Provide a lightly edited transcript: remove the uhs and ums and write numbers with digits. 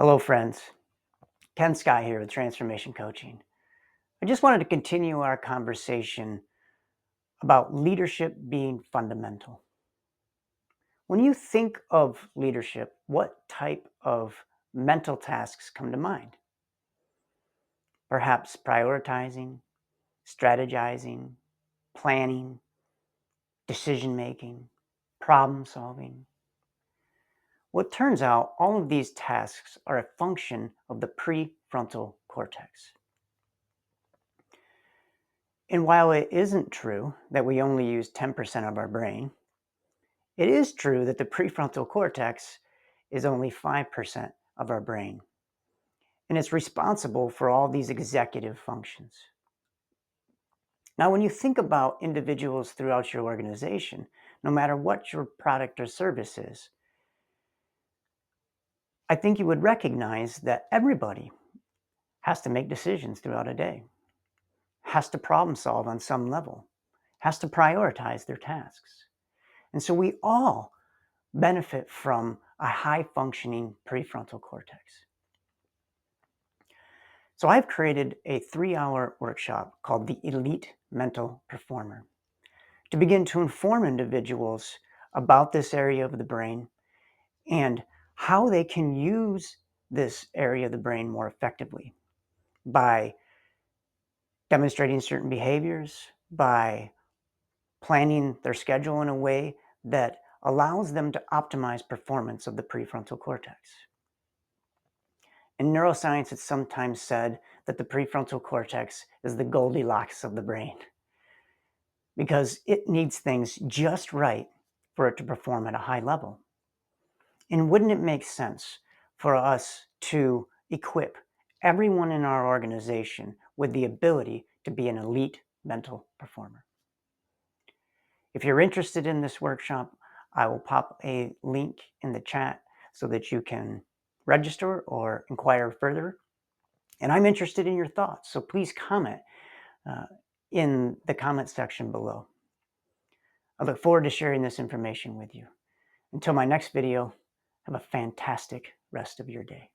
Hello, friends. Ken Sky here with Transformation Coaching. I just wanted to continue our conversation about leadership being fundamental. When you think of leadership, what type of mental tasks come to mind? Perhaps prioritizing, strategizing, planning, decision making, problem solving. Well, it turns out all of these tasks are a function of the prefrontal cortex. And while it isn't true that we only use 10% of our brain, it is true that the prefrontal cortex is only 5% of our brain. And it's responsible for all these executive functions. Now, when you think about individuals throughout your organization, no matter what your product or service is, I think you would recognize that everybody has to make decisions throughout a day, has to problem solve on some level, has to prioritize their tasks. And so we all benefit from a high functioning prefrontal cortex. So I've created a 3-hour workshop called the Elite Mental Performer to begin to inform individuals about this area of the brain and how they can use this area of the brain more effectively by demonstrating certain behaviors, by planning their schedule in a way that allows them to optimize performance of the prefrontal cortex. In neuroscience, it's sometimes said that the prefrontal cortex is the Goldilocks of the brain because it needs things just right for it to perform at a high level. And wouldn't it make sense for us to equip everyone in our organization with the ability to be an elite mental performer? If you're interested in this workshop, I will pop a link in the chat so that you can register or inquire further. And I'm interested in your thoughts, so please comment in the comment section below. I look forward to sharing this information with you. Until my next video, have a fantastic rest of your day.